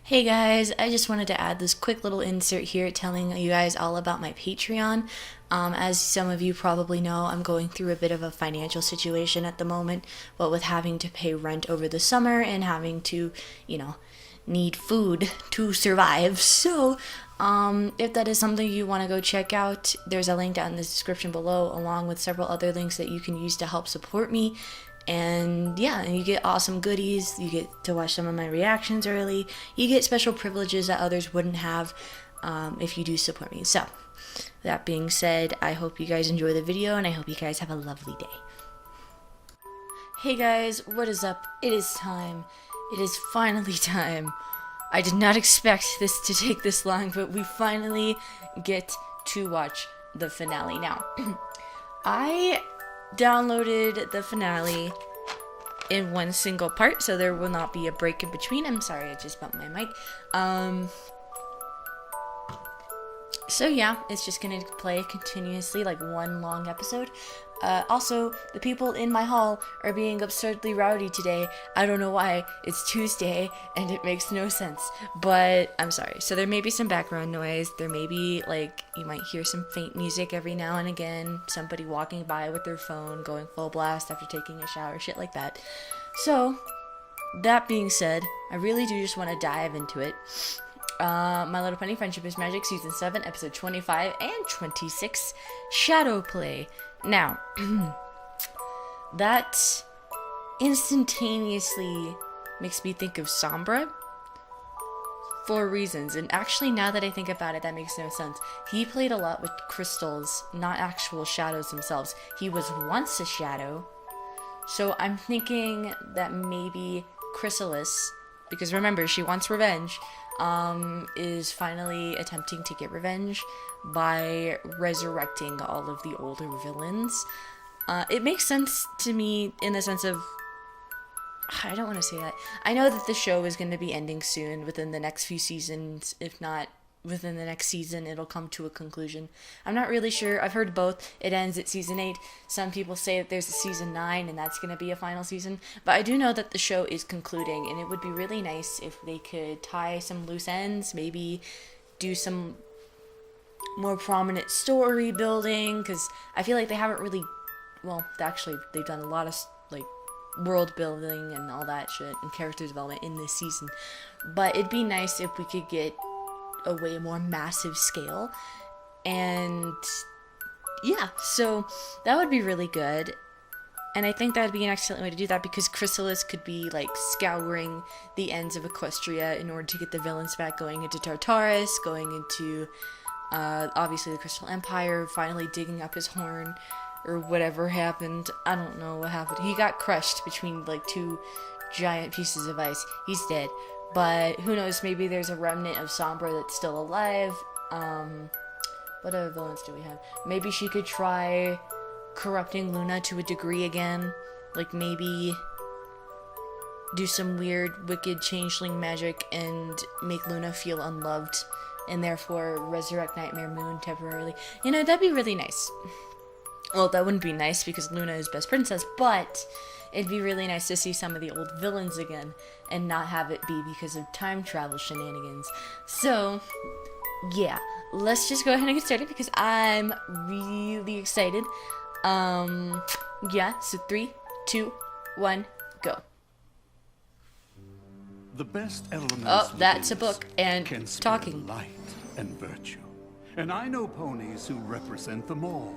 Hey guys, I just wanted to add this quick little insert here telling you guys all about my Patreon. As some of you probably know, I'm going through a bit of a financial situation at the moment, what with having to pay rent over the summer and having to, need food to survive. So, if that is something you want to go check out, there's a link down in the description below, along with several other links that you can use to help support me. And yeah, and you get awesome goodies, you get to watch some of my reactions early, you get special privileges that others wouldn't have if you do support me. So, that being said, I hope you guys enjoy the video, and I hope you guys have a lovely day. Hey guys, what is up? It is time. It is finally time. I did not expect this to take this long, but we finally get to watch the finale. Now, I downloaded the finale in one single part, so there will not be a break in between. I'm sorry, I just bumped my mic. So yeah, it's just gonna play continuously, like one long episode. Also, the people in my hall are being absurdly rowdy today. I don't know why. It's Tuesday, and it makes no sense. But, I'm sorry. So there may be some background noise. There may be, you might hear some faint music every now and again. Somebody walking by with their phone, going full blast after taking a shower, shit like that. So, that being said, I really do just want to dive into it. My Little Pony Friendship is Magic Season 7, Episode 25 and 26, Shadow Play. Now, that instantaneously makes me think of Sombra for reasons. And actually, now that I think about it, that makes no sense. He played a lot with crystals, not actual shadows themselves. He was once a shadow. So I'm thinking that maybe Chrysalis, because remember, she wants revenge, is finally attempting to get revenge by resurrecting all of the older villains. It makes sense to me in the sense of, I don't want to say that. I know that the show is going to be ending soon, within the next few seasons, if not within the next season, it'll come to a conclusion. I'm not really sure. I've heard both. It ends at season 8. Some people say that there's a season 9 and that's going to be a final season. But I do know that the show is concluding, and it would be really nice if they could tie some loose ends, maybe do some more prominent story building, because I feel like they haven't really, well, actually, they've done a lot of, world building and all that shit, and character development in this season. But it'd be nice if we could get a way more massive scale, and yeah, so that would be really good. And I think that would be an excellent way to do that, because Chrysalis could be scouring the ends of Equestria in order to get the villains back, going into Tartarus, going into obviously the Crystal Empire, finally digging up his horn, or whatever happened. I don't know what happened. He got crushed between two giant pieces of ice. He's dead. But who knows, maybe there's a remnant of Sombra that's still alive. What other villains do we have? Maybe she could try corrupting Luna to a degree again. Maybe do some weird, wicked changeling magic and make Luna feel unloved, and therefore resurrect Nightmare Moon temporarily. That'd be really nice. Well, that wouldn't be nice because Luna is best princess, but it'd be really nice to see some of the old villains again, and not have it be because of time travel shenanigans. So, yeah, let's just go ahead and get started, because I'm really excited. Yeah, so 3, 2, 1, go. The best elements. Oh, that's a book and can talking. light and virtue, and I know ponies who represent them all.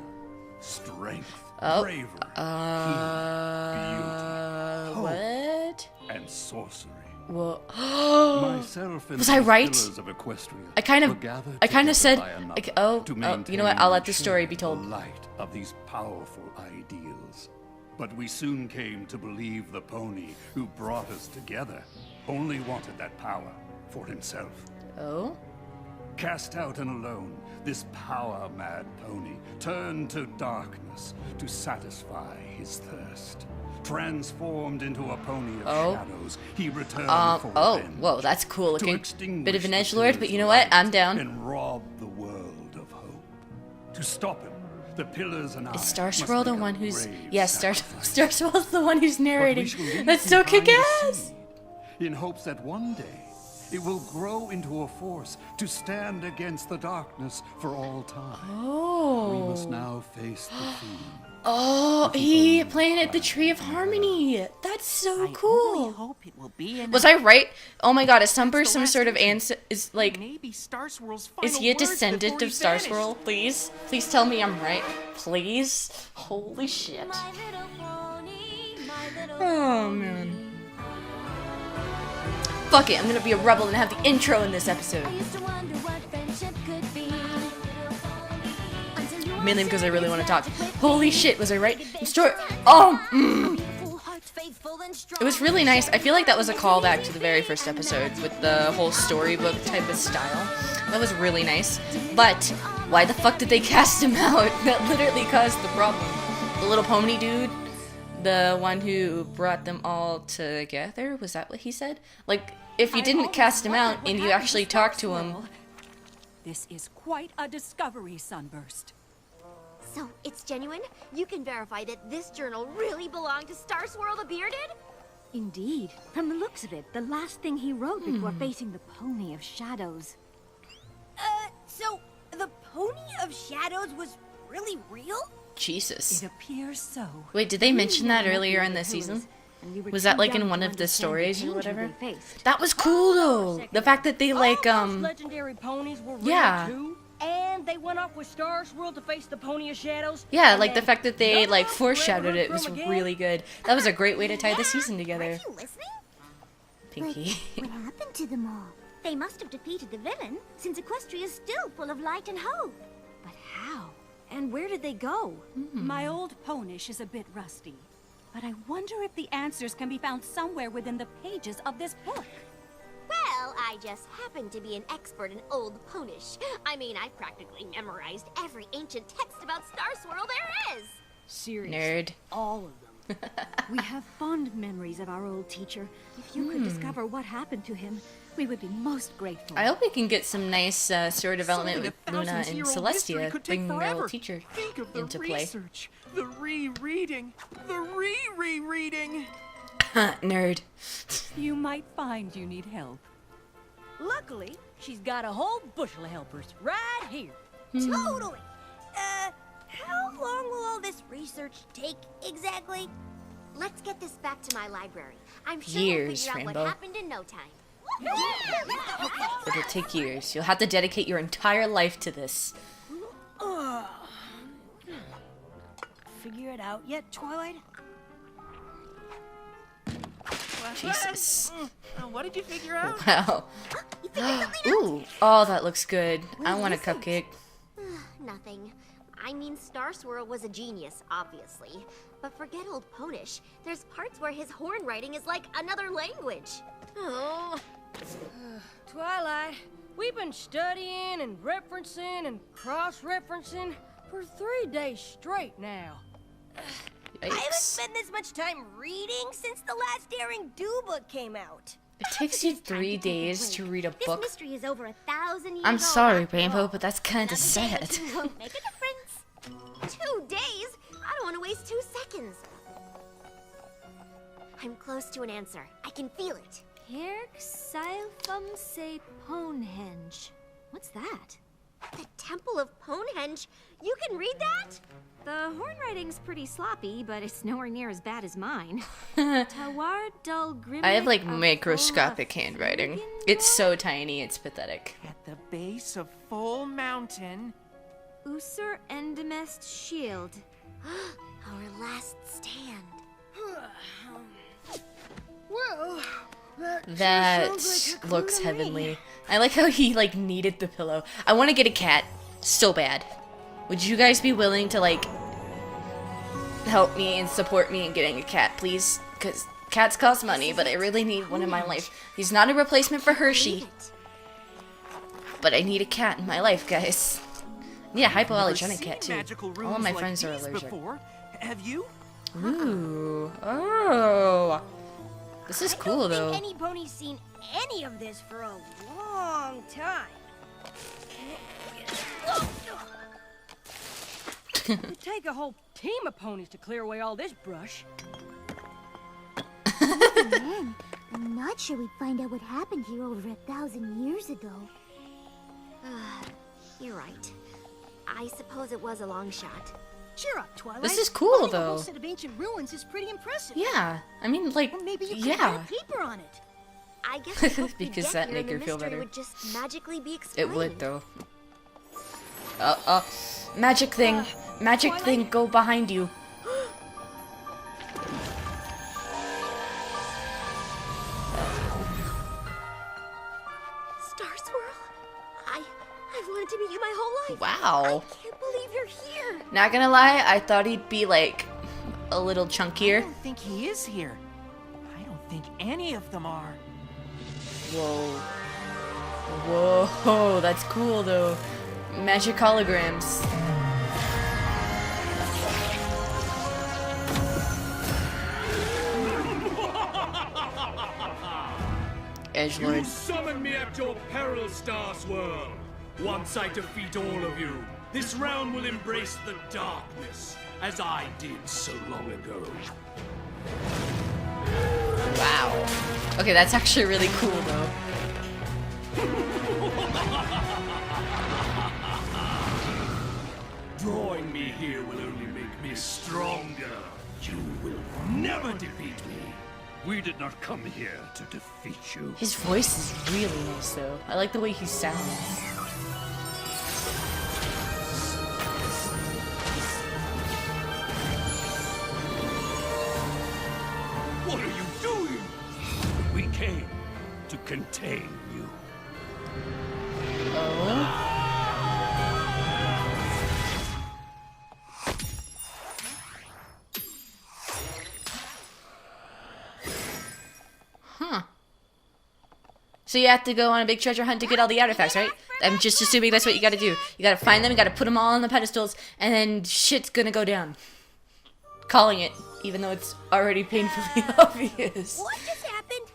Strength, bravery, beauty, hope, what? and sorcery. Well, Myself and was I right? pillars of Equestria I kind were of together said, by another oh, to you know what? maintain I'll let and the story share be told. the light of these powerful ideals. But we soon came to believe the pony who brought us together only wanted that power for himself. Oh? Cast out and alone, this power-mad pony turned to darkness to satisfy his thirst. Transformed into a pony of shadows, he returned for revenge. Whoa, that's cool looking. Bit of an Extinguish edgelord, but you know what? I'm down. And rob the world of hope. To stop him, the pillars and I Is Star must Swirl the make a one who's... brave Yeah, sacrifice. Star Swirl's the one who's But we narrating. shall leave That's so behind the kick-ass! seed, in hopes that one day It will grow into a force to stand against the darkness for all time. Oh. We must now face the fiend. Oh, he planted the tree of harmony. That's so cool. I hope it will be enough. Was I right? Oh my god, is Sunburst some sort of is like Maybe Star Swirl's final is he a words descendant before of he Star vanished. Swirl? Please? Please tell me I'm right. Please? Holy shit. Oh man. Fuck it, I'm gonna be a rebel and have the intro in this episode. Mainly because I really want to talk. Holy shit, was I right? It was really nice. I feel like that was a callback to the very first episode with the whole storybook type of style. That was really nice. But why the fuck did they cast him out? That literally caused the problem. The little pony dude, the one who brought them all together, was that what he said? Like, if you didn't cast him out and you actually talked to him. This is quite a discovery, Sunburst. So, it's genuine? You can verify that this journal really belonged to Star Swirl the Bearded? Indeed. From the looks of it, the last thing he wrote before facing the Pony of Shadows. So the Pony of Shadows was really real? Jesus. It appears so. Wait, did they mention that earlier in the season? Was that like in one of the stories or whatever? That was cool though. The fact that they like legendary ponies were real yeah. too, and they went off with Star Swirl to face the Pony of Shadows. Yeah, and like the then fact that they none like of us foreshadowed ever it heard was from 'em again. really good. That was a great way to tie the season together. Are you listening? Pinky. What happened to them all? They must have defeated the villain, since Equestria is still full of light and hope. But how? And where did they go? My old ponish is a bit rusty, but I wonder if the answers can be found somewhere within the pages of this book. Well, I just happen to be an expert in Old Ponish. I mean, I've practically memorized every ancient text about Star Swirl there is. Seriously, Nerd. all of them. We have fond memories of our old teacher. If you could discover what happened to him, we would be most grateful. I hope we can get some nice story development with Something a Luna and thousands-year-old history Celestia could take bringing their forever. old teacher Think of the into play. research, the rereading, the re-rereading. Nerd. You might find you need help. Luckily, she's got a whole bushel of helpers right here. Totally. How long will all this research take exactly? Let's get this back to my library. I'm sure we'll Years, figure out Rainbow. what happened in no time. It'll take years. You'll have to dedicate your entire life to this. Figure it out yet, Twilight? Jesus. What did you figure out? Wow. Ooh. Oh, that looks good. I want a cupcake. Nothing. I mean, Star Swirl was a genius, obviously. But forget Old Ponish. There's parts where his horn writing is like another language. Oh. Twilight, we've been studying and referencing and cross-referencing for 3 days straight now. I haven't Yikes. spent this much time reading since the last Daring Do book came out. It takes you 3 days to read a This book. mystery is over 1,000 years I'm old sorry, after Rainbow, all. but that's kind of Another day sad. or two won't make a difference. 2 days? I don't want to waste 2 seconds. I'm close to an answer. I can feel it. Herk Silphum se Ponehenge. What's that? The Temple of Ponehenge. You can read that? The horn writing's pretty sloppy, but it's nowhere near as bad as mine. Tawar dul Grimmick I have like of microscopic Olaf handwriting. Friggin It's so tiny, it's pathetic. At the base of Full Mountain. Usur Endemest Shield. Our last stand. Well, That sounds like a looks clue to me. heavenly. I like how he like kneaded the pillow. I want to get a cat so bad. Would you guys be willing to like help me and support me in getting a cat, please? Because cats cost money, but I really need one in my life. He's not a replacement for Hershey, but I need a cat in my life, guys. I need a Never hypoallergenic seen cat too. magical All of rooms my like friends are these allergic. before. Have you? Ooh, oh, this is cool I don't though. think any pony's seen any of this for a long time. It'd take a whole team of ponies to clear away all this brush. I'm not sure we'd find out what happened here over 1,000 years ago. You're right. I suppose it was a long shot. Cheer up, Twilight. This is cool, Finding a though. whole set of ancient ruins is pretty impressive. Yeah, I mean, like, Or maybe you could yeah. get a peeper on it. I guess I hope we Because get that here make and her the feel mystery better. would just magically be It explained. would, though. Magic thing. Magic thing, go behind you. Star Swirl? I've wanted to meet you my whole life. Wow. I can't believe you're here. Not gonna lie, I thought he'd be, like, a little I chunkier. don't think he is here. I don't think any of them are. Whoa. Whoa, that's cool, though. Magic holograms. Edgelord. You summon me at your peril, Star Swirl. Once I defeat all of you, this realm will embrace the darkness, as I did so long ago. Wow. Okay, that's actually really cool, though. Drawing me here will only make me stronger. You will never defeat me. We did not come here to defeat you. His voice is really nice, though. I like the way he sounds. What are you doing? We came to contain you. Oh? Huh. So you have to go on a big treasure hunt to get all the artifacts, right? I'm just assuming that's what you gotta do. You gotta find them, you gotta put them all on the pedestals, and then shit's gonna go down. Calling it, even though it's already painfully obvious. What just happened?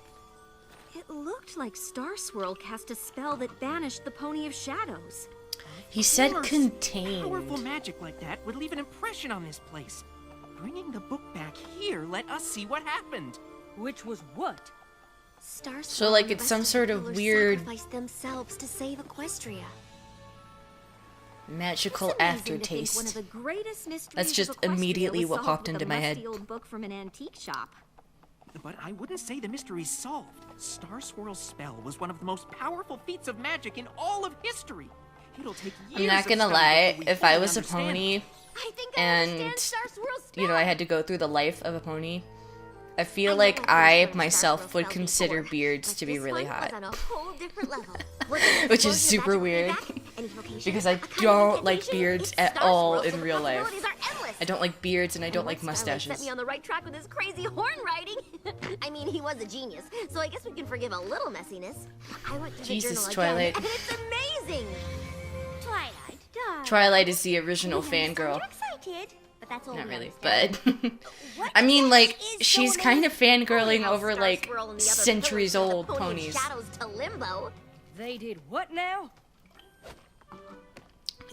It looked like Star Swirl cast a spell that banished the Pony of Shadows. He said Powerful contained. magic like that would leave an impression on this place. Bringing the book back here let us see what happened. Which was what? Star So, Swirl like, and it's the some rest sort the of rulers weird- sacrificed themselves to save Equestria. Magical It's amazing to think aftertaste. one of the greatest mysteries That's just of Equestria immediately was what solved popped with into a my head. musty old book from an antique shop. But I wouldn't say the mystery's solved. Star Swirl's spell was one of the most powerful feats of magic in all of history. It'll take years I'm not of gonna study lie, before we if I fully was a understand pony, it. I think I and, understand Star Swirl's spell. you know, I had to go through the life of a pony, I feel know like I've I heard of Star myself Swirl's would spell consider before, beards but to be this really one hot. was on a whole different level. Was it Which is explosion super magic weird, feedback? Any vocation? because I A kind of don't like incantation? beards It's at Star all Swirl, in so the real life. possibilities are endless. I don't like beards and I don't And like once Starlight mustaches. set me on the right track with his crazy horn riding. I mean, he was a genius, so I guess we can forgive a little messiness. I went through Jesus, the journal Twilight. again, and it's amazing. Twilight, darling. Twilight is the original You fangirl. sound excited, but that's all Not we really, understand. but What I mean, like, is she's so kind of amazing? fangirling How over Star like Swirl and the other centuries pillars old sent the Pony of ponies. Shadows to limbo. They did what now?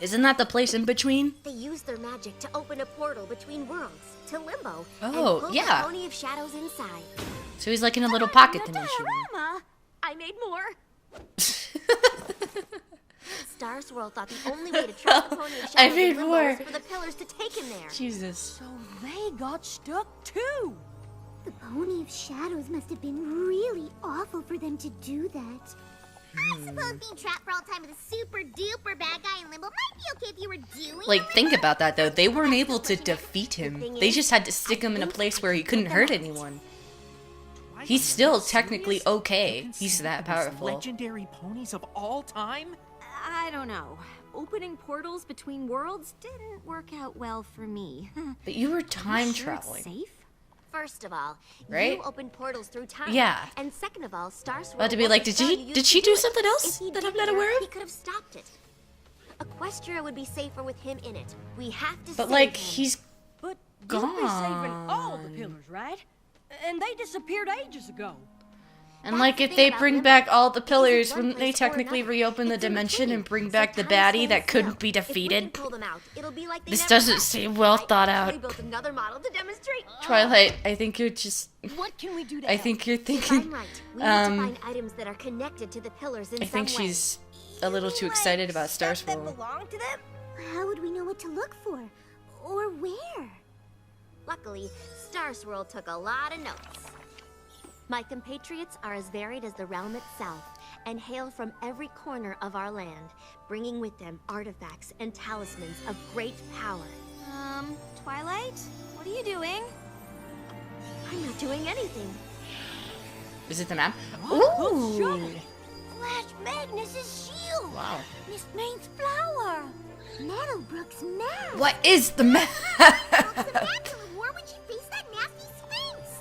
Isn't that the place in between? They used their magic to open a portal between worlds to limbo. Oh, and pull yeah. the Pony of Shadows inside. So he's like in a little pocket dimension. Diorama. I made more. Star Swirl thought the only way to trap the Pony of Shadows I made in limbo more. was for the pillars to take him there. Jesus. So they got stuck too. The Pony of Shadows must have been really awful for them to do that. I suppose being trapped for all time with a super duper bad guy in limbo might be okay if you were doing Like, think about that though. They weren't able to defeat him. They just had to stick him in a place where he couldn't hurt anyone. Twilight, He's are still you technically serious? okay. You He's consider that the most powerful. legendary ponies of all time? I don't know. Opening portals between worlds didn't work out well for me. But you were time Sure it's traveling. safe? First of all, Right? you opened portals through time. Yeah. And second of all, Star Swirl About to be like, wasn't did sure she- you did used she to do it. something else If he'd that I'm been not here, aware of? He could have stopped it. Equestria would be safer with him in it. We have to But save like, him. he's But you'll be saving all the Gone. pillars, right? And they disappeared ages ago. And like, if they bring back all the pillars, wouldn't they technically reopen the dimension and bring back the baddie that couldn't be defeated? This doesn't seem well thought out. Twilight, I think you're just... What can we do to I think you're thinking... Find items that are connected to the pillars in I think some way. she's a little too excited about Star Swirl. How would we know what to look for? Or where? Luckily, Star Swirl took a lot of notes. My compatriots are as varied as the realm itself, and hail from every corner of our land, bringing with them artifacts and talismans of great power. Twilight? What are you doing? I'm not doing anything. Is it the map? Ooh! Flash Magnus's shield! Wow. Miss Maine's flower! Meadowbrook's map! What is the map? Where would she face that nasty sphinx?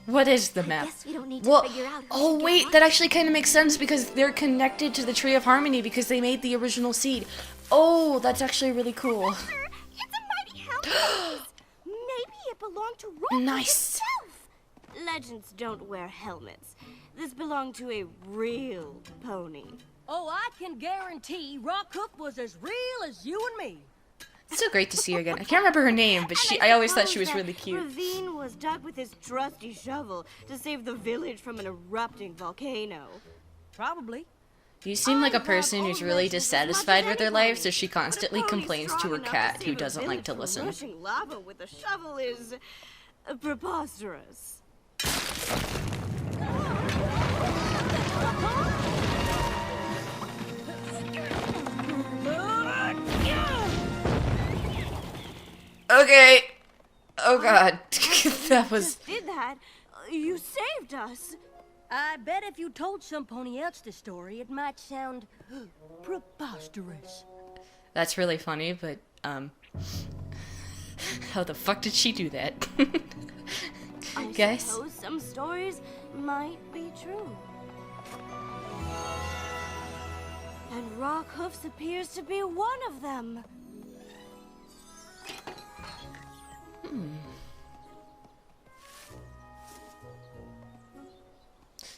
What is the map? Guess we don't need to figure out who Oh should get wait, what. that actually kind of makes sense because they're connected to the Tree of Harmony because they made the original seed. Oh, that's actually really cool. It's a mighty helmet! Maybe it belonged to Rocky Nice. himself! Legends don't wear helmets. This belonged to a real pony. Oh, I can guarantee Rockhoof was as real as you and me. It's so great to see her again. I can't remember her name, but I always thought she was really cute. Ravine was dug with his trusty shovel to save the village from an erupting volcano. Probably. You seem like a person who's really dissatisfied with their life, so she constantly complains to her cat, who doesn't like to listen. Rushing lava with a shovel is preposterous. Okay. Oh god. That was... Did that? You saved us. I bet if you told some pony else the story, it might sound preposterous. That's really funny, but, how the fuck did she do that? I Guys? suppose some stories might be true. And Rockhoofs appears to be one of them.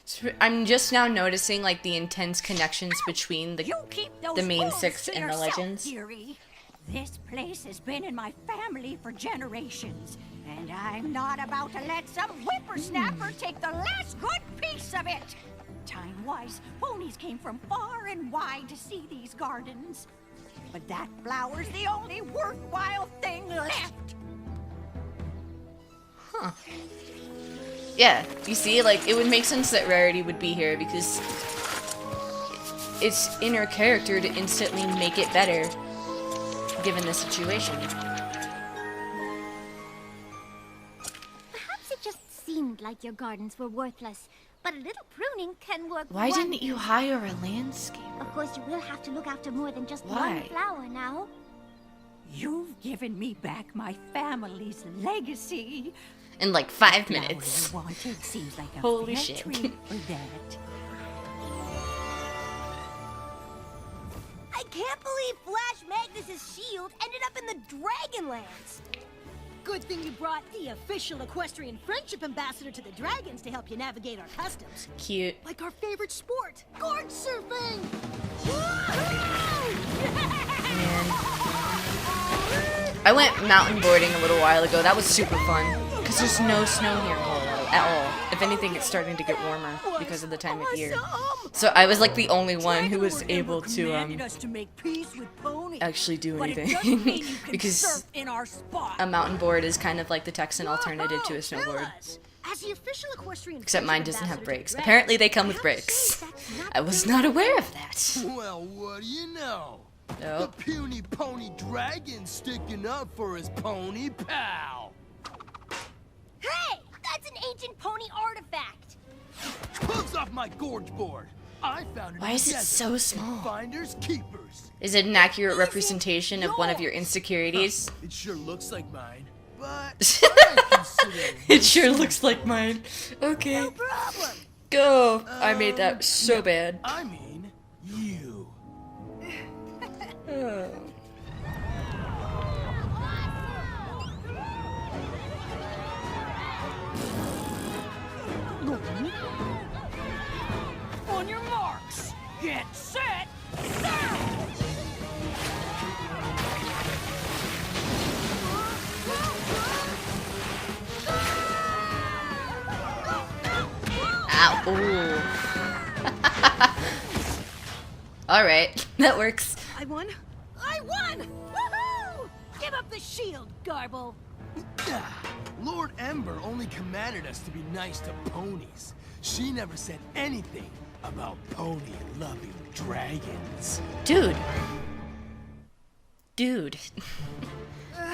So I'm just now noticing, like, the intense connections between You keep those the main spoons six to and the yourself, legends. dearie. This place has been in my family for generations, and I'm not about to let some whippersnapper take the last good piece of it. Time-wise, ponies came from far and wide to see these gardens. But that flower's the only worthwhile thing left. Huh. Yeah, you see, like, it would make sense that Rarity would be here because it's in her character to instantly make it better, given the situation. Perhaps it just seemed like your gardens were worthless, but a little pruning can work. Why didn't you wonders. hire a landscaper? Of course, you will have to look after more than just Why? one flower now. You've given me back my family's legacy. In like 5 Now minutes. what you wanted seems like a Holy fair shit. treat for that. I can't believe Flash Magnus's shield ended up in the Dragonlands. Good thing you brought the official equestrian friendship ambassador to the dragons to help you navigate our customs. Cute. Like our favorite sport, gorge surfing! I went mountain boarding a little while ago. That was super fun. Because there's no snow here at all. If anything, it's starting to get warmer because of the time of year. So I was like the only one who was able to actually do anything. Because a mountain board is kind of like the Texan alternative to a snowboard. As the official equestrian Except mine friendship doesn't have ambassador to brakes. the Apparently they come with brakes. I was not aware of that. Well, what do you know? Oh. The puny pony dragon's sticking up for his pony pal. Hey, that's an ancient pony artifact. Hooves off my gorge board. I found it. Why in is it desert so in small? Finders keepers. Is it an accurate representation of one of your insecurities? It sure looks like mine, but I consider It sure looks like mine. Okay. No problem. Go. I made that so bad. I mean, you. Get set, start! Ow. Ooh. Alright, that works. I won! I won! Woohoo! Give up the shield, Garble! Lord Ember only commanded us to be nice to ponies. She never said anything about pony-loving dragons. Dude.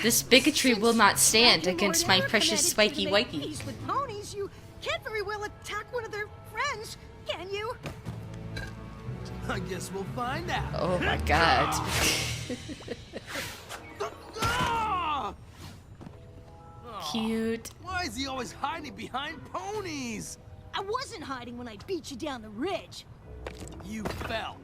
This bigotry will not stand against my precious spiky wikey. With ponies, you can't very well attack one of their friends, can you? I guess we'll find out. Oh my god. Cute. Why is he always hiding behind ponies? I wasn't hiding when I beat you down the ridge. You fell.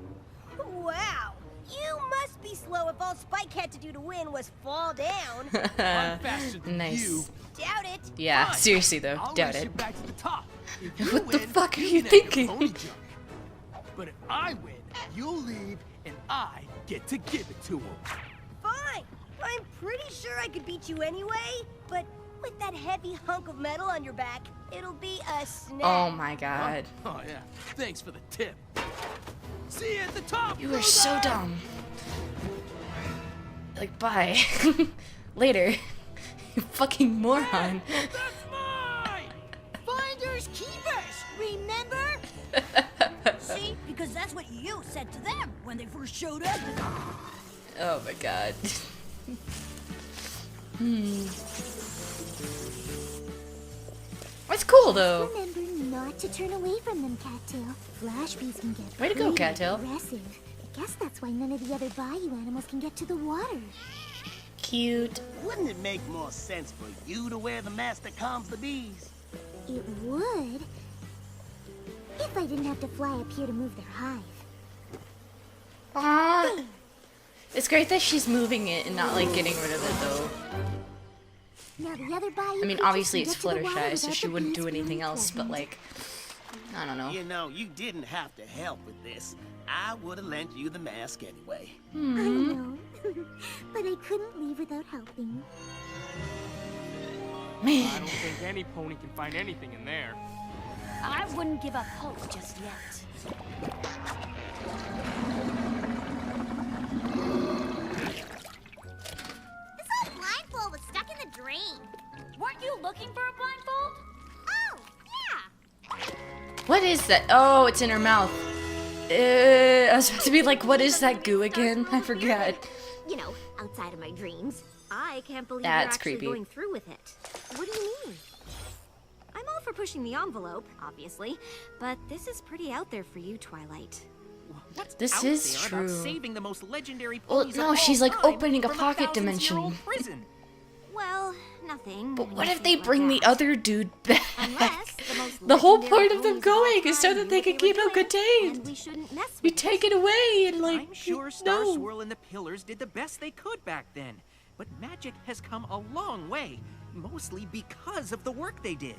Wow. You must be slow if all Spike had to do to win was fall down. I'm faster than Nice. you. Doubt it. Yeah, Fine. seriously though, I'll doubt race it. you back to the top. If you What the win, fuck are you you can have your thinking? pony jump. But if I win, you'll leave and I get to give it to him. Fine. I'm pretty sure I could beat you anyway, but with that heavy hunk of metal on your back, it'll be a snap. Oh my god. Oh yeah, thanks for the tip. See you at the top. You are so dumb. Like, bye. Later. You fucking moron. That's mine! Finders keepers, remember? See, because that's what you said to them when they first showed up. Oh my god. It's cool though. Remember not to turn away from them, Cattail. Flash bees can get Way to go, pretty Cattail. aggressive. I guess that's why none of the other bayou animals can get to the water. Cute. Wouldn't it make more sense for you to wear the mask that calms the bees? It would. If I didn't have to fly up here to move their hive. Aww. It's great that she's moving it and not like getting rid of it though. Now the other bayou I mean, creatures obviously can it's get to the water Fluttershy, so without she the wouldn't bees do anything being else, but present. like, I don't know. You know, you didn't have to help with this. I would have lent you the mask anyway. I know. But I couldn't leave without helping. Man. I don't think any pony can find anything in there. I wouldn't give up hope just yet. This old blindfold was stuck in the drain. Weren't you looking for a blindfold? Oh, yeah. What is that? Oh, it's in her mouth. I was about to be like, what is that goo again? I forgot. You know, outside of my dreams. I can't believe That's you're actually creepy. going through with it. What do you mean? I'm all for pushing the envelope, obviously, but this is pretty out there for you, Twilight. What's This out is there true. about saving the most legendary Well, ponies no, of she's all like time opening a from pocket 1000-year-old dimension. prison? Well, nothing. But when what you if say they it like bring the that. other dude back? Unless the most The whole legendary point of them ponies all going is so time that knew they what can were keep him doing, contained. and we shouldn't mess You with take it away and like, I'm sure Star no. Swirl and the Pillars did the best they could back then. But magic has come a long way, mostly because of the work they did.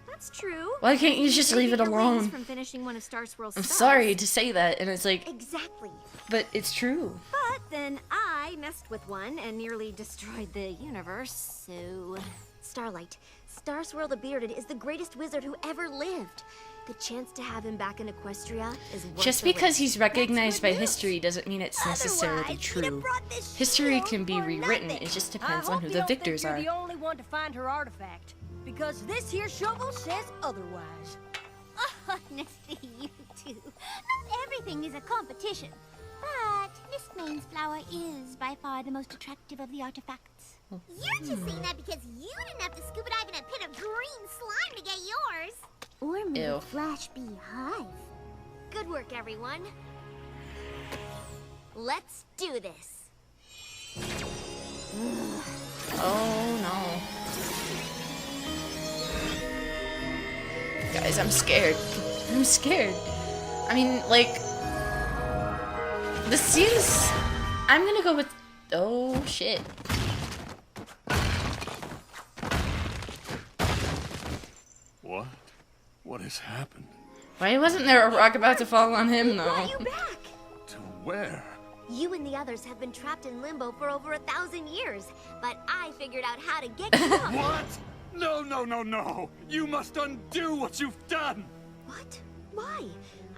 That's true. Why can't you just leave it Your wings alone? From finishing one of Star Swirl's I'm spells. sorry to say that, and it's like, Exactly. but it's true. But then I messed with one and nearly destroyed the universe, so... Starlight, Star Swirl the Bearded is the greatest wizard who ever lived. The chance to have him back in Equestria is worth Just the because risk. he's recognized by history doesn't mean it's necessarily Otherwise, we'd true. have brought this History shield can be for rewritten, nothing. it just I depends on hope who you the don't victors think are. you're the only one to find her artifact, because this here shovel says otherwise. Honestly, you two. Not everything is a competition. But Miss Maine's flower is by far the most attractive of the artifacts. You're just saying that because you didn't have to scuba dive in a pit of green slime to get yours. Or move Ew. a flash bee hive. Good work, everyone. Let's do this. Oh no. Guys, I'm scared. I'm scared. I mean, like, this seems... I'm gonna go with... Oh, shit. What? What has happened? Why wasn't there a rock about to fall on him, though? Brought you back. To where? You and the others have been trapped in limbo for over 1,000 years, but I figured out how to get you out. What? No, no, no, no! You must undo what you've done! What? Why?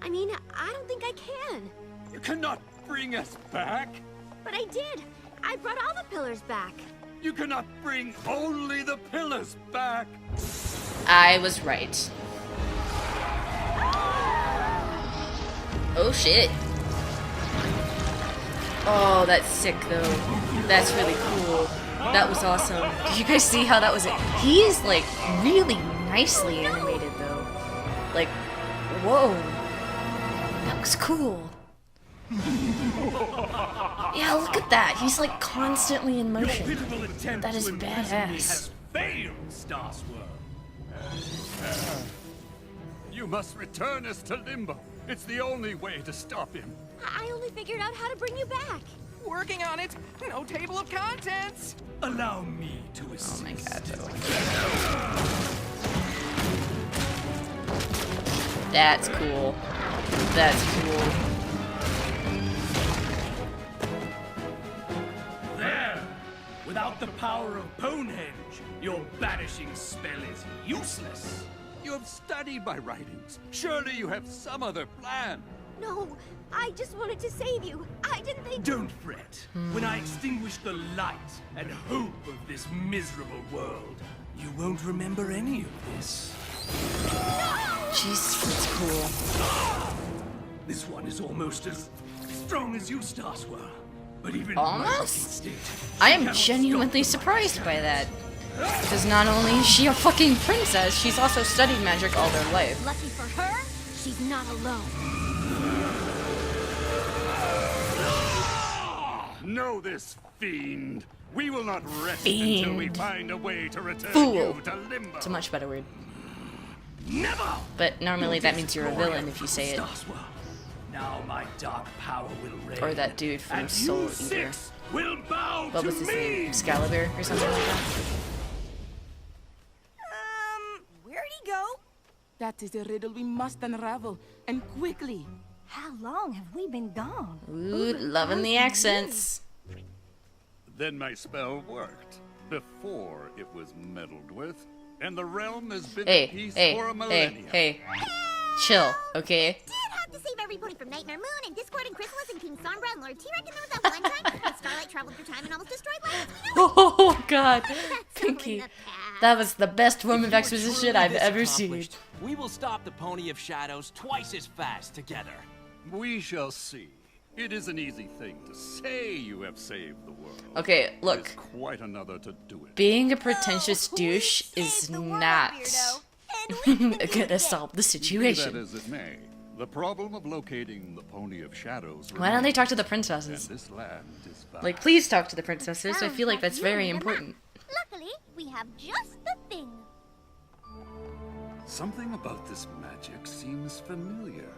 I mean, I don't think I can. You cannot bring us back! But I did. I brought all the pillars back. You cannot bring only the pillars back! I was right. Oh shit. Oh, that's sick though. That's really cool. That was awesome. Did you guys see how that was it? He's like really nicely animated though. Like, whoa. That was cool. Yeah, look at that. He's like constantly in motion. That is badass. Failed, Star Swirl. You must return us to Limbo. It's the only way to stop him. I only figured out how to bring you back. Working on it. No table of contents. Allow me to assist. Oh my god, though. That's cool. That's cool. There! Without the power of Ponehenge, your banishing spell is useless. You have studied my writings. Surely you have some other plan. No, I just wanted to save you. I didn't think... Don't fret. When I extinguish the light and hope of this miserable world, you won't remember any of this. Jeez, that's cool. This one is almost as strong as you, Star Swirl. But even almost? I am genuinely surprised by that. Because not only is she a fucking princess, she's also studied magic all their life. Lucky for her, she's not alone. Know this, fiend. We will not rest until we find a way to return you to Limbo. It's a much better word. Never! But normally that means you're a villain if you say it. Now my dark power will reign. Or that dude from Soul Eater. Will bow What was his name? Excalibur or something like that? Where'd he go? That is a riddle we must unravel, and quickly. How long have we been gone? Ooh, loving the accents. Then my spell worked. Before it was meddled with. And the realm has been at peace for a millennia. Hey. Chill, okay? Did have to save everybody from Nightmare Moon and Discord and Chrysalis and King Sombra and Lord T-Rex, and there was that one time when Starlight traveled through time and almost destroyed lands. Oh god, Pinky. That was the best form of exposition I've ever seen. We will stop the Pony of Shadows twice as fast together. We shall see. It is an easy thing to say you have saved the world. Okay, look. It's quite another to do it. Being a pretentious douche is not gonna solve the situation. Be that as it may, the problem of locating the Pony of Shadows. Why don't they talk to the princesses? And this land is like, please talk to the princesses. I feel like that's very important. Luckily, we have just the thing. Something about this magic seems familiar.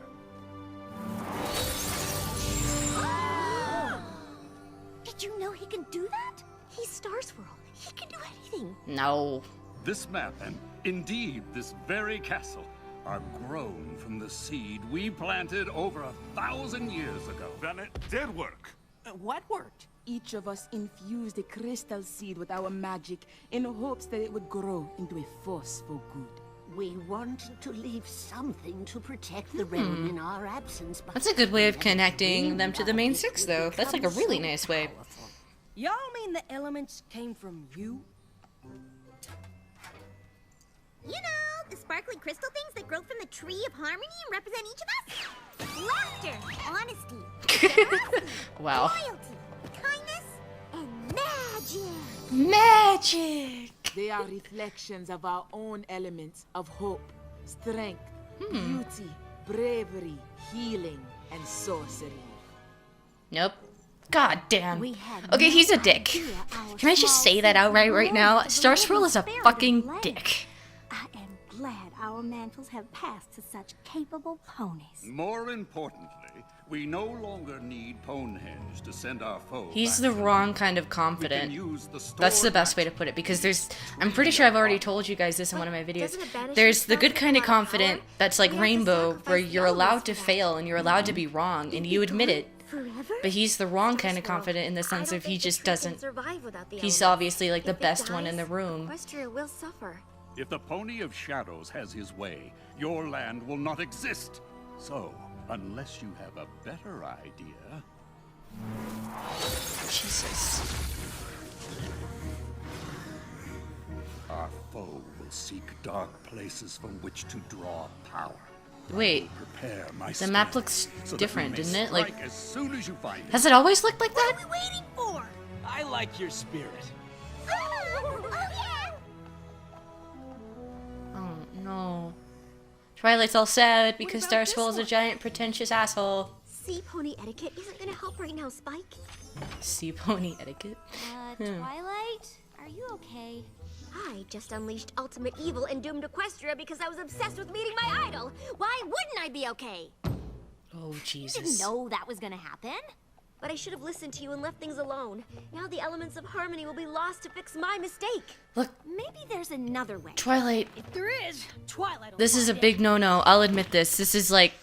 Did you know he can do that? He's Star Swirl. He can do anything. No. This map, and indeed this very castle, are grown from the seed we planted over 1,000 years ago. Then it did work. What worked? Each of us infused a crystal seed with our magic in hopes that it would grow into a force for good. We wanted to leave something to protect the realm in our absence. But that's a good way of connecting them to the main six, though. That's like a really nice way. Y'all mean the elements came from you? You know, the sparkly crystal things that grow from the tree of harmony and represent each of us? Laughter, honesty, generosity, wow. loyalty, kindness, and magic. Magic! They are reflections of our own elements of hope, strength, beauty, bravery, healing, and sorcery. Nope. God damn. Okay, he's a dick. Can I just say that outright right now? Star Swirl is a fucking dick. I am glad our mantles have passed to such capable ponies. More importantly, we no longer need Ponehenge to send our foe. He's back the to wrong life. kind of confident. We can use the That's the stored best way to put it, because I'm pretty sure I've already told you guys this in one of my videos. There's the good kind of confident that's like Rainbow, where you're allowed to fail and you're allowed to be wrong, and you admit it. But he's the wrong kind of confident in the sense of he just doesn't. He's obviously like the best one in the room. Equestria will suffer. If the Pony of Shadows has his way, your land will not exist. So, unless you have a better idea... Jesus. Our foe will seek dark places from which to draw power. Wait, Prepare my the map spell, looks so that different, we may doesn't it? Like, strike as soon as you find it. has it always looked like that? What are we waiting for? I like your spirit. Oh, yeah. Oh no. Twilight's all sad because Star Swirl's a giant pretentious asshole. Sea pony etiquette isn't gonna help right now, Spike. Sea pony etiquette. Twilight, are you okay? I just unleashed ultimate evil and doomed Equestria because I was obsessed with meeting my idol. Why wouldn't I be okay? Oh, You Jesus. didn't know that was gonna happen. But I should have listened to you and left things alone. Now the elements of harmony will be lost to fix my mistake. Look, Maybe there's another way. Twilight, If there is, Twilight will this is a find big no-no. I'll admit this. This is like,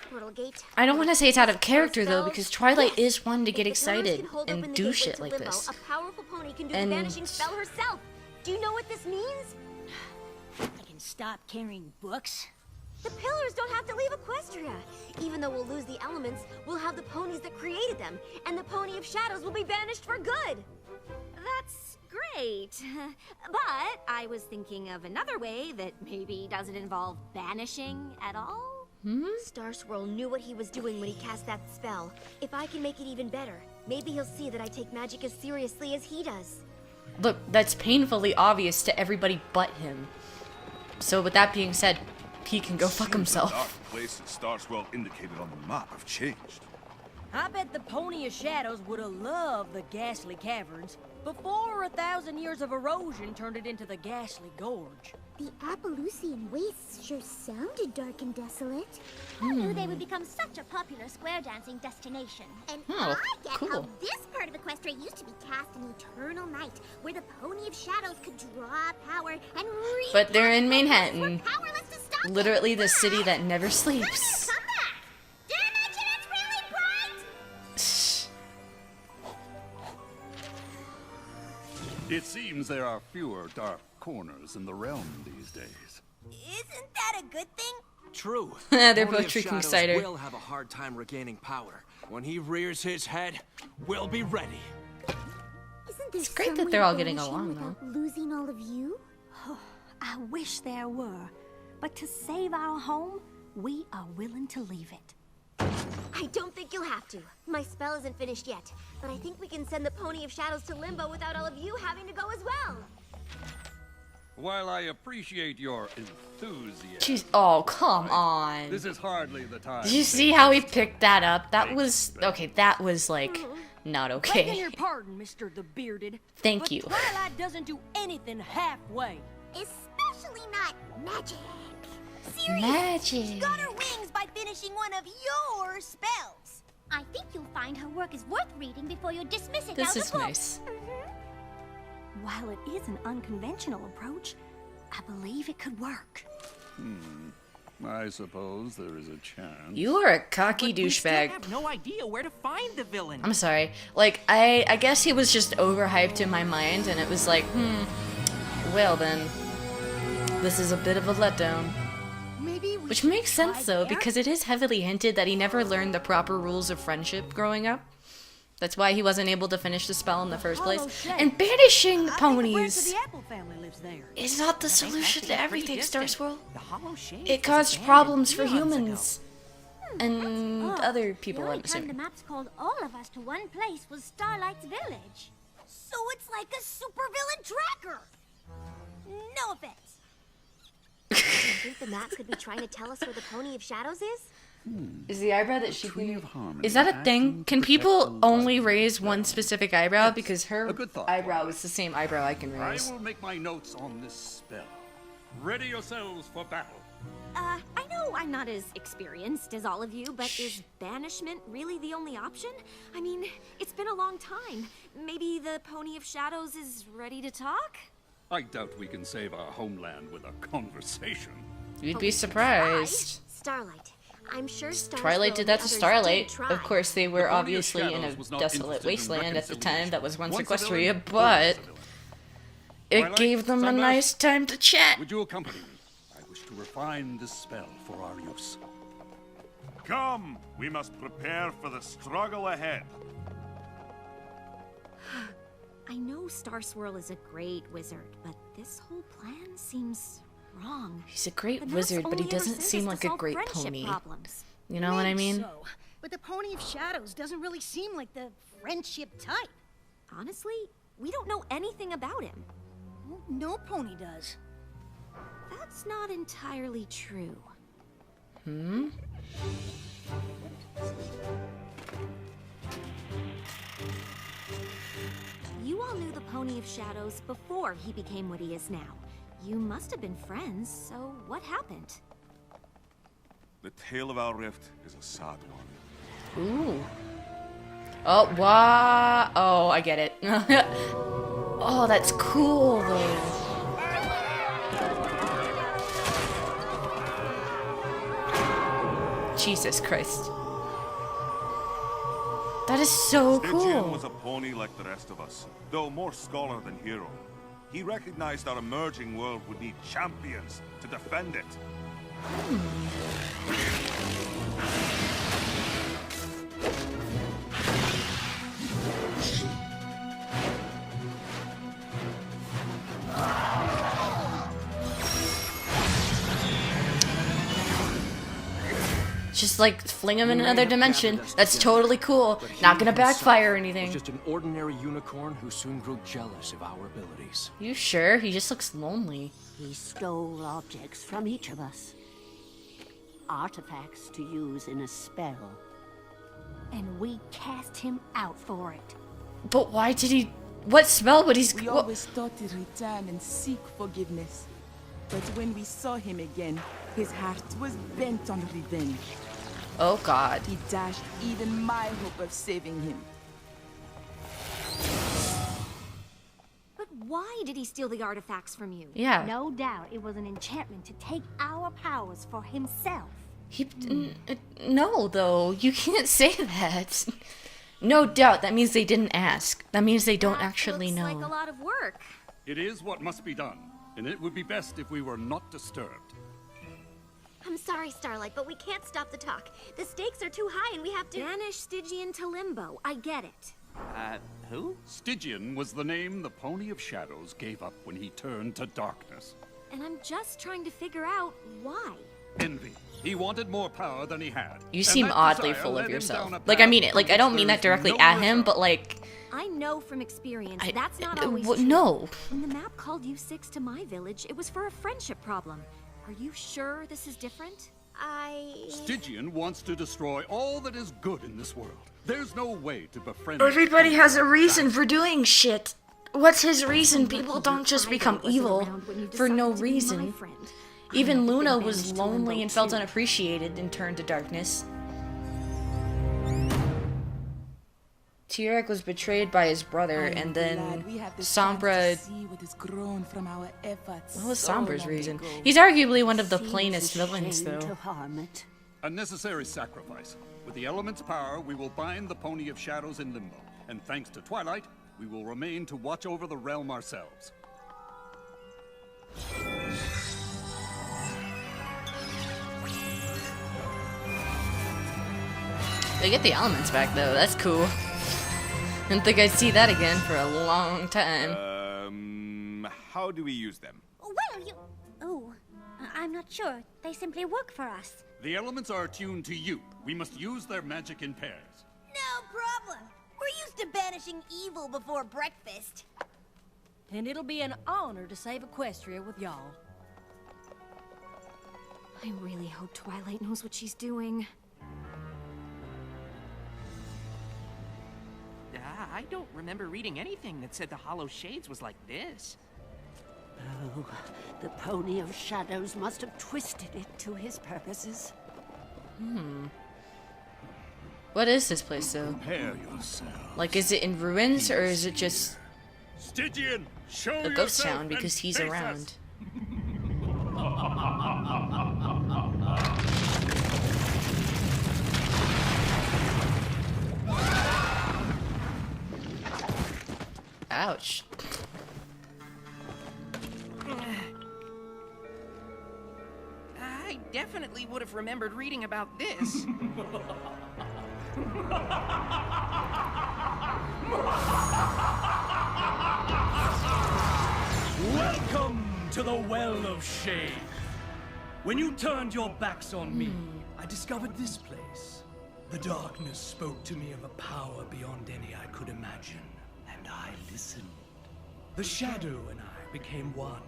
Portal gate. I don't want to say it's out of character though, Spells? because Twilight Yes. is one to get If the pillars excited can hold open and the do gateway shit to like limbo, this. A powerful pony can do And- the vanishing spell herself. Do you know what this means? it. I can stop carrying books. The pillars don't have to leave Equestria. Even though we'll lose the elements, we'll have the ponies that created them, and the Pony of Shadows will be banished for good. That's great. But I was thinking of another way that maybe doesn't involve banishing at all. Star Swirl knew what he was doing when he cast that spell. If I can make it even better, maybe he'll see that I take magic as seriously as he does. Look, that's painfully obvious to everybody but him. So with that being said, he can go fuck The himself. dark places Star Swirl indicated on the map have changed. I bet the Pony of Shadows would have loved the ghastly caverns before 1,000 years of erosion turned it into the ghastly gorge. The Appaloosian wastes sure sounded dark and desolate. Who knew they would become such a popular square dancing destination? And Oh, I get how cool. this part of Equestria used to be cast an eternal night, where the Pony of Shadows could draw power and reach. But they're in Manhattan. Powerless to stop it. Literally the city that never sleeps. Come back! Did I mention it's really bright? It seems there are fewer dark corners in the realm these days. Isn't that a good thing? True. They're Pony both of drinking Shadows cider. will have a hard time regaining power. When he rears his head, we'll be ready. Isn't there It's great that some way they're all of getting banishing along, without losing all of you? I wish there were, but to save our home, we are willing to leave it. I don't think you'll have to. My spell isn't finished yet, but I think we can send the Pony of Shadows to Limbo without all of you having to go as well. While I appreciate your enthusiasm, Jeez, oh, come on. this is hardly the time. Did you see how he picked that up? That was, okay, that was like, not Begging okay. your pardon, Mr. the Bearded. Thank but you. Twilight doesn't do anything halfway. Especially not magic. Seriously, Magic. She got her wings by finishing one of your spells. I think you'll find her work is worth reading before you dismiss it This out is of book. nice. While it is an unconventional approach, I believe it could work. I suppose there is a chance. You are a cocky We still douchebag. have no idea where to find the villain. I'm sorry. Like, I guess he was just overhyped in my mind, and it was like, well then, this is a bit of a letdown. Maybe we Which should makes try sense, though, there? because it is heavily hinted that he never learned the proper rules of friendship growing up. That's why he wasn't able to finish the spell in the first place. Hollow shape. And banishing I think a branch of ponies the Apple family lives there. is not the That's solution actually to pretty everything, Star distant. Swirl. The hollow shape It was caused abandoned problems for eons ago. humans. And other people, the only I'm time the assuming. maps called all of us to one place was Starlight's village. So it's like a supervillain tracker. No offense. Do you think the map could be trying to tell us where the Pony of Shadows is? Is the eyebrow that she Tree can... of Harmony Is that a acting thing? to Can protect people the only life raise of one them. specific eyebrow? Yes, Because her a good thought, eyebrow Twilight. is the same eyebrow I can I raise. will make my notes on this spell. Ready yourselves for battle. I know I'm not as experienced as all of you, but is banishment really the only option? I mean, it's been a long time. Maybe the Pony of Shadows is ready to talk? I doubt we can save our homeland with a conversation. You'd be surprised. Starlight. I'm sure Twilight did that to Starlight. Of course, they were obviously in a desolate wasteland at the time that was once Equestria, but it gave them a nice time to chat. Would you accompany me? I wish to refine this spell for our use. Come, we must prepare for the struggle ahead. I know Star Swirl is a great wizard, but this whole plan seems wrong. He's a great wizard, but he doesn't seem like a great pony. You know what I mean? So, but the Pony of Shadows doesn't really seem like the friendship type. Honestly, we don't know anything about him. Well, no pony does. That's not entirely true. Hmm? You all knew the Pony of Shadows before he became what he is now. You must have been friends, so what happened? The tale of our rift is a sad one. Ooh. Oh, wow. Oh, I get it. Oh, that's cool, though. Jesus Christ. That is so cool. Stygian was a pony like the rest of us, though more scholar than hero. He recognized our emerging world would need champions to defend it. Just like fling him in another dimension. That's totally cool. Not gonna backfire or anything. Just an ordinary unicorn who soon grew jealous of our abilities. You sure? He just looks lonely. He stole objects from each of us. Artifacts to use in a spell. And we cast him out for it. But why did he... What spell would he... We always thought to return and seek forgiveness. But when we saw him again, his heart was bent on revenge. Oh God. He dashed even my hope of saving him. But why did he steal the artifacts from you? Yeah. No doubt it was an enchantment to take our powers for himself. No, though. You can't say that. No doubt. That means they didn't ask. That means they don't actually know. Looks like a lot of work. It is what must be done, and it would be best if we were not disturbed. I'm sorry, Starlight, but we can't stop the talk. The stakes are too high and we have to... Banish Stygian to Limbo. I get it. Who? Stygian was the name the Pony of Shadows gave up when he turned to darkness. And I'm just trying to figure out why. Envy. He wanted more power than he had. You seem oddly full of yourself. Like, I mean it. Like, I don't mean that directly at him, but like... I know from experience that's not always true. No. When the map called you six to my village, it was for a friendship problem. Are you sure this is different? Stygian wants to destroy all that is good in this world. There's no way to befriend... Everybody has a reason for doing shit. What's his reason? People don't just become evil for no reason. Even Luna was lonely and felt unappreciated and turned to darkness. Tyrek was betrayed by his brother, and then Sombra... What was Sombra's reason? He's arguably one of the plainest villains, though. A necessary sacrifice. With the element's power, we will bind the Pony of Shadows in Limbo. And thanks to Twilight, we will remain to watch over the realm ourselves. They get the elements back, though. That's cool. Didn't think I'd see that again for a long time. How do we use them? Well, you... Oh, I'm not sure. They simply work for us. The elements are attuned to you. We must use their magic in pairs. No problem. We're used to banishing evil before breakfast. And it'll be an honor to save Equestria with y'all. I really hope Twilight knows what she's doing. I don't remember reading anything that said the Hollow Shades was like this. Oh, the Pony of Shadows must have twisted it to his purposes. What is this place, though? Prepare yourself. Like, is it in ruins, or is it just Stygian, show a ghost town because he's around? Ouch. I definitely would have remembered reading about this. Welcome to the Well of Shade. When you turned your backs on me, I discovered this place. The darkness spoke to me of a power beyond any I could imagine, and I listened. The shadow and I became one.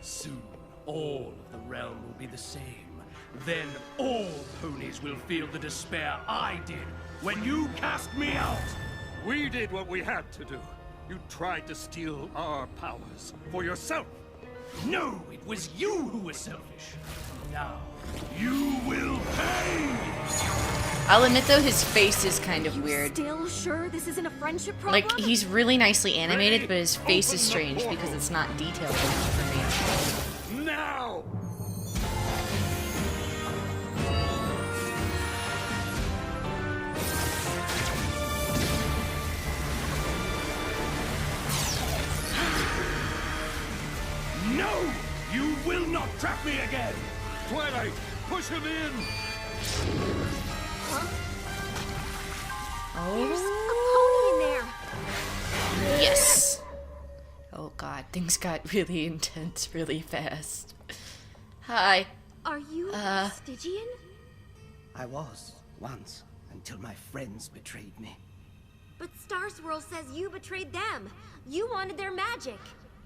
Soon, all of the realm will be the same. Then all ponies will feel the despair I did when you cast me out. We did what we had to do. You tried to steal our powers for yourself. No, it was you who was selfish. Now, you will pay! I'll admit though, his face is kind of weird. Still sure this isn't a friendship problem? Like, he's really nicely animated, but his face is strange because it's not detailed enough for me. Now! No! You will not trap me again! Twilight, push him in! There's a pony in there! Yes! Oh god, things got really intense really fast. Hi. Are you Stygian? I was, once, until my friends betrayed me. But Star Swirl says you betrayed them. You wanted their magic.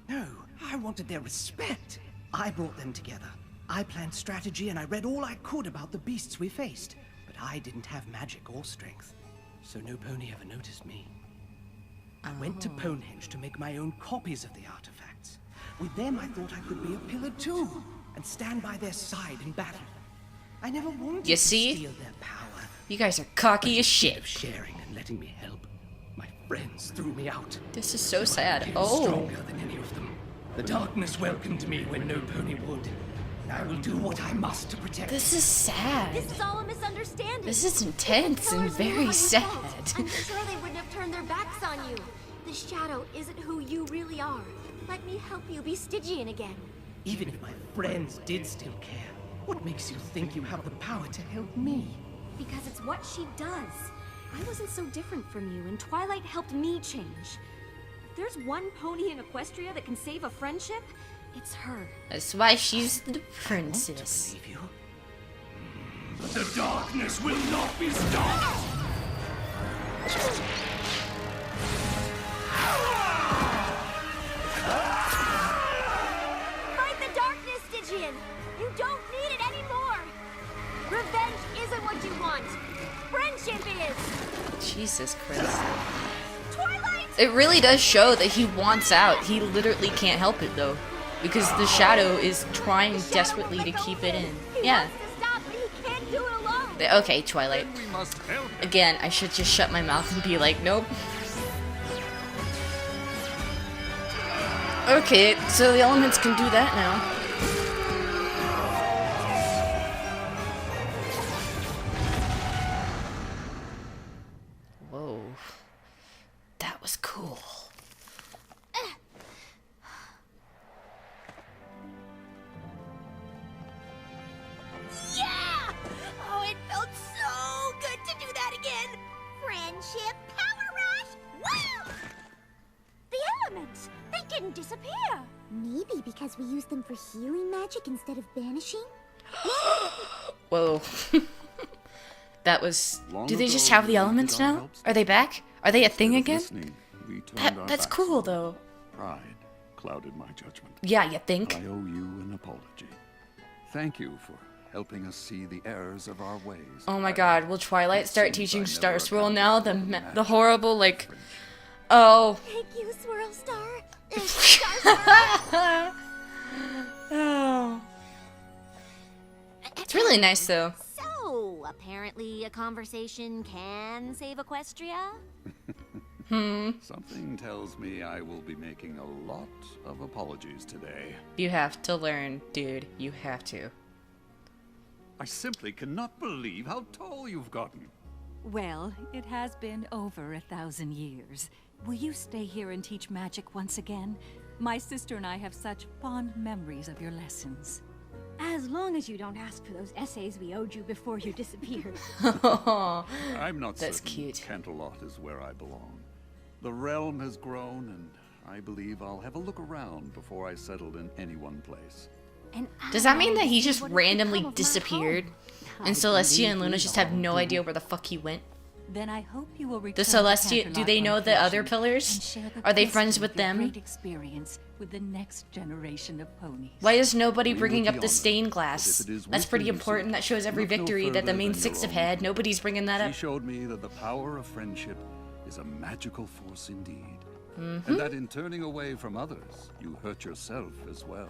No, I wanted their respect. I brought them together. I planned strategy and I read all I could about the beasts we faced. But I didn't have magic or strength, so no pony ever noticed me. I went to Ponehenge to make my own copies of the artifacts. With them, I thought I could be a pillar too, and stand by their side in battle. I never wanted You to see? steal their power. You guys are cocky as shit. Of sharing and letting me help, my friends threw me out. This is so sad. I Oh. stronger than any of them. The darkness welcomed me when no pony would. I will do what I must to protect. This is sad. This is all a misunderstanding. This is intense and Pillars knew how very you sad. felt. I'm sure they wouldn't have turned their backs on you. The shadow isn't who you really are. Let me help you be Stygian again. Even if my friends did still care, what makes you think you have the power to help me? Because it's what she does. I wasn't so different from you, and Twilight helped me change. If there's one pony in Equestria that can save a friendship, it's her. That's why she's the princess. Believe you? The darkness will not be stopped! Fight the darkness, Stygian! You don't need it anymore! Revenge isn't what you want! Friendship is! Jesus Christ. Twilight! It really does show that he wants out. He literally can't help it though. Because the shadow is trying desperately to keep it in. Yeah. Stop, but he can't do it alone! Okay, Twilight. Again, I should just shut my mouth and be like, nope. Okay, so the elements can do that now. Whoa. That was cool. Yeah! Oh, it felt so good to do that again! Friendship power rush! Wow! The elements! They didn't disappear! Maybe because we used them for healing magic instead of banishing? Whoa. That was... Do they just have the elements now? Are they back? Are they a thing again? That's cool, though. Pride clouded my judgment. Yeah, you think? I owe you an apology. Thank you for helping us see the errors of our ways. Oh my god, will Twilight start teaching Star Swirl now? The horrible, like... Oh. Thank you, Swirl Star. Star Swirl. Oh. It's really nice, though. So, apparently a conversation can save Equestria? Something tells me I will be making a lot of apologies today. You have to learn, dude. You have to. I simply cannot believe how tall you've gotten. Well, it has been over 1,000 years. Will you stay here and teach magic once again? My sister and I have such fond memories of your lessons. As long as you don't ask for those essays we owed you before you disappeared. I'm not That's certain cute. Canterlot is where I belong. The realm has grown, and I believe I'll have a look around before I settle in any one place. Does that mean that he just randomly disappeared? And Celestia and Luna just have no idea where the fuck he went? Then I hope you will return The to Celestia, do Canterlot they know on the other occasion pillars? and share the Are they best friends of with your them? Great experience with the next generation of ponies. Why is nobody We bringing would up be the honored, stained but glass? if it is That's pretty wisdom you important. seek, That shows every look no victory that the further main than six your have own. had. Nobody's bringing that She up. showed me that the power of friendship is a magical force indeed. Mm-hmm. And that in turning away from others, you hurt yourself as well.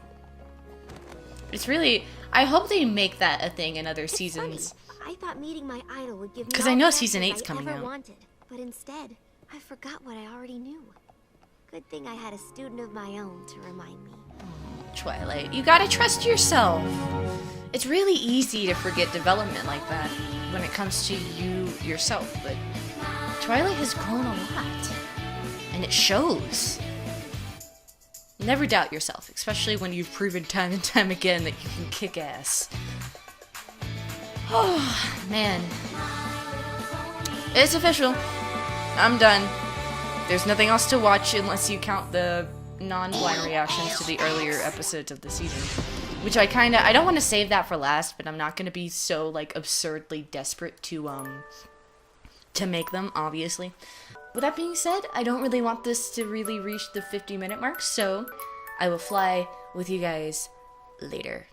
It's really... I hope they make that a thing in other seasons. I thought meeting my idol would give me 'Cause all I know the season answers 8's I coming ever out. wanted, but instead, I forgot what I already knew. Good thing I had a student of my own to remind me. Twilight, you gotta trust yourself. It's really easy to forget development like that when it comes to you yourself, but Twilight has grown a lot. And it shows. Never doubt yourself, especially when you've proven time and time again that you can kick ass. Oh, man. It's official. I'm done. There's nothing else to watch unless you count the non-blind reactions to the earlier episodes of the season. Which I don't want to save that for last, but I'm not going to be so, like, absurdly desperate to make them, obviously. With that being said, I don't really want this to really reach the 50-minute mark, so I will fly with you guys later.